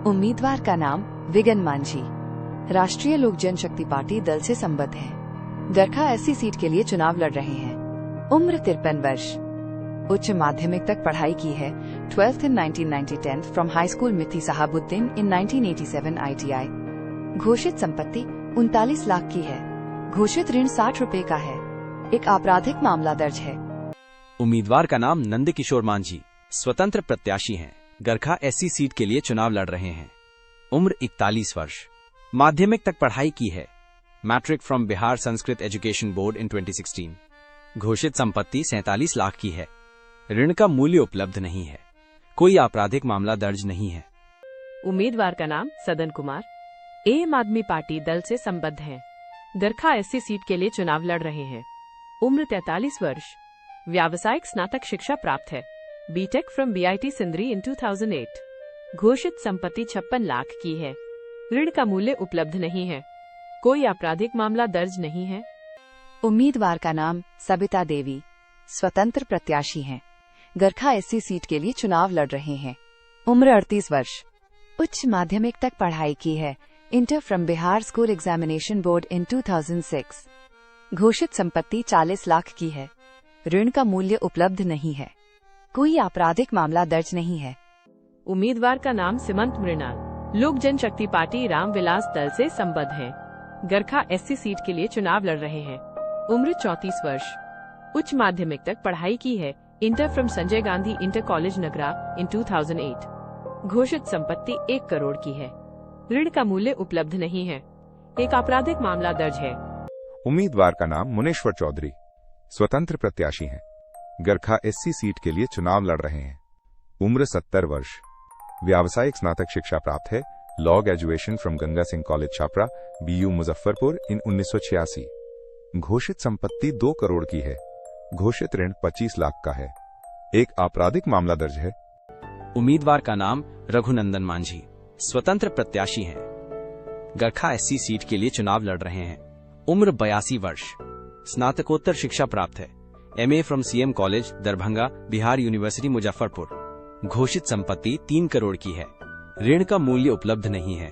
उम्मीदवार का नाम विगन मांझी, राष्ट्रीय लोक जनशक्ति पार्टी दल से संबद्ध है। गरखा एससी सीट के लिए चुनाव लड़ रहे हैं। उम्र 53 वर्ष। उच्च माध्यमिक तक पढ़ाई की है। 12th in 1990, 10th from high school Mithi Sahabuddin in 1987 ITI। घोषित संपत्ति 39 लाख की है। घोषित ऋण 60 रुपए का है। एक आपराधिक मामला दर्ज है। उम्मीदवार का नाम नंद किशोर मांझी, स्वतंत्र प्रत्याशी हैं। गरखा एससी सीट के लिए चुनाव लड़ रहे हैं। उम्र 41 वर्ष। माध्यमिक तक पढ़ाई की है। Matric from Bihar Sanskrit education board in 2016। घोषित संपत्ति 47 लाख की है। ऋण का मूल्य उपलब्ध नहीं है। कोई आपराधिक मामला दर्ज नहीं है। उम्मीदवार का नाम सदन कुमार, आम आदमी पार्टी दल से संबद्ध है। गरखा एससी सीट के लिए चुनाव लड़ रहे हैं। उम्र 43 वर्ष। व्यावसायिक स्नातक शिक्षा प्राप्त है। बीटेक फ्रॉम BIT सिंदरी इन 2008। घोषित संपत्ति 56 लाख की है। ऋण का मूल्य उपलब्ध नहीं है। कोई आपराधिक मामला दर्ज नहीं है। उम्मीदवार का नाम सबिता देवी, स्वतंत्र प्रत्याशी हैं। गरखा एससी सीट के लिए चुनाव लड़ रहे हैं। उम्र 38 वर्ष। उच्च माध्यमिक तक पढ़ाई की है। Inter from Bihar school examination board in 2006। घोषित संपत्ति 40 लाख की है। ऋण का मूल्य उपलब्ध नहीं है। कोई आपराधिक मामला दर्ज नहीं है। उम्मीदवार का नाम सीमंत मृणाल, लोक जनशक्ति पार्टी रामविलास दल से संबद्ध है। गरखा एससी सीट के लिए चुनाव लड़ रहे हैं। उम्र 34 वर्ष। उच्च माध्यमिक तक पढ़ाई की है। Inter from Sanjay Gandhi inter college Nagra in 2008। घोषित संपत्ति 1 करोड़ की है। ऋण का मूल्य उपलब्ध नहीं है। एक आपराधिक मामला दर्ज है। उम्मीदवार का नाम मुनेश्वर चौधरी, स्वतंत्र प्रत्याशी हैं। गरखा एससी सीट के लिए चुनाव लड़ रहे हैं। उम्र 70 वर्ष। व्यावसायिक स्नातक शिक्षा प्राप्त है। Law graduation from Ganga Singh college Chhapra, BU Muzaffarpur in 1986। घोषित संपत्ति 2 करोड़ की है। घोषित ऋण 25 लाख का है। एक आपराधिक मामला दर्ज है। उम्मीदवार का नाम रघुनंदन मांझी, स्वतंत्र प्रत्याशी हैं। गरखा एससी सीट के लिए चुनाव लड़ रहे हैं। उम्र 82 वर्ष। स्नातकोत्तर शिक्षा प्राप्त है। MA from CM college Darbhanga, Bihar university Muzaffarpur. घोषित संपत्ति 3 करोड़ की है। ऋण का मूल्य उपलब्ध नहीं है।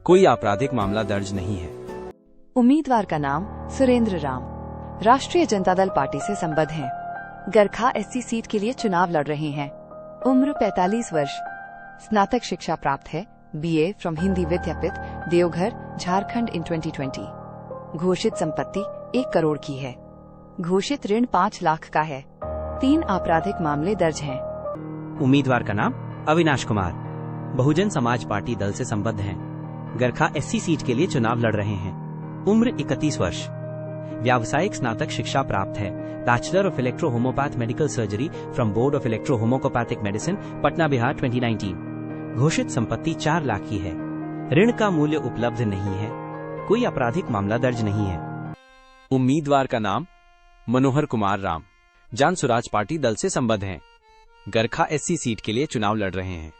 कोई आपराधिक मामला दर्ज नहीं है। उम्मीदवार का नाम सुरेंद्र राम, राष्ट्रीय जनता दल पार्टी से संबद्ध हैं। गरखा एससी सीट के लिए चुनाव लड़ रहे हैं। उम्र 45 वर्ष। स्नातक शिक्षा प्राप्त है। BA फ्रॉम हिंदी विद्यापीठ, देवघर, झारखंड इन 2020। घोषित संपत्ति 1 करोड़ की है। घोषित ऋण 5 लाख का है। 3 आपराधिक मामले दर्ज हैं। उम्मीदवार का नाम अविनाश कुमार, बहुजन समाज पार्टी दल से संबद्ध हैं। गरखा एससी सीट के लिए चुनाव लड़ रहे हैं। उम्र 31 वर्ष। व्यावसायिक स्नातक शिक्षा प्राप्त है। Bachelor of electro homeopath medical surgery from board of electro homeopathic medicine, Patna Bihar 2019। घोषित संपत्ति 4 लाख की है। ऋण का मूल्य उपलब्ध नहीं है। कोई आपराधिक मामला दर्ज नहीं है। उम्मीदवार का नाम मनोहर कुमार राम, जान स्वराज पार्टी दल से संबद्ध हैं। गरखा एससी सीट के लिए चुनाव लड़ रहे हैं।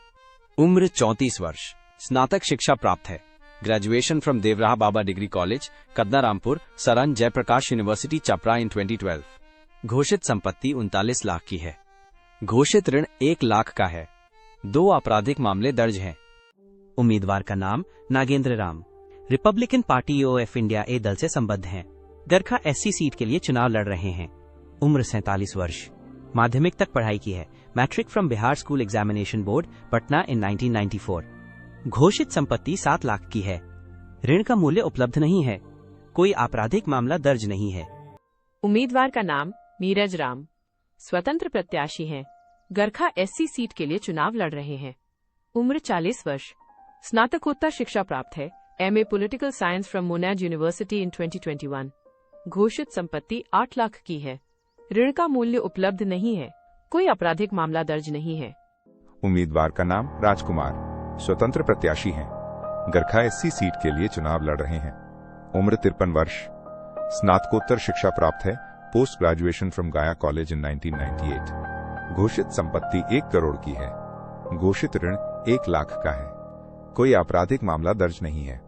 उम्र 34 वर्ष। स्नातक शिक्षा प्राप्त है। Graduation from Devraha Baba degree college, Kadnarampur, Saran Jayprakash university Chapra in 2012। घोषित संपत्ति 39 लाख की है। घोषित ऋण 1 लाख का है। 2 आपराधिक मामले दर्ज हैं। उम्मीदवार का नाम Nagendra Ram, Republican party OF India A दल से संबद्ध हैं। गरखा एससी सीट के लिए चुनाव लड़ रहे हैं। उम्र 47 वर्ष। माध्यमिक तक पढ़ाई की है। Matric from Bihar school examination board, Patna in 1994। घोषित संपत्ति 7 लाख की है। ऋण का मूल्य उपलब्ध नहीं है। कोई आपराधिक मामला दर्ज नहीं है। उम्मीदवार का नाम नीरज राम, स्वतंत्र प्रत्याशी हैं। गरखा एससी सीट के लिए चुनाव लड़ रहे हैं। उम्र 40 वर्ष। स्नातकोत्तर शिक्षा प्राप्त है। MA पॉलिटिकल साइंस फ्रॉम मोनाज यूनिवर्सिटी इन 2021। घोषित संपत्ति 8 लाख की है। ऋण का मूल्य उपलब्ध नहीं है। कोई आपराधिक मामला दर्ज नहीं है। उम्मीदवार का नाम राजकुमार, स्वतंत्र प्रत्याशी हैं। गरखा एससी सीट के लिए चुनाव लड़ रहे हैं। उम्र 53 वर्ष। स्नातकोत्तर शिक्षा प्राप्त है। पोस्ट ग्रेजुएशन फ्रॉम गाया कॉलेज इन 1998। घोषित संपत्ति 1 करोड़ की है। घोषित ऋण 1 लाख का है। कोई आपराधिक मामला दर्ज नहीं है।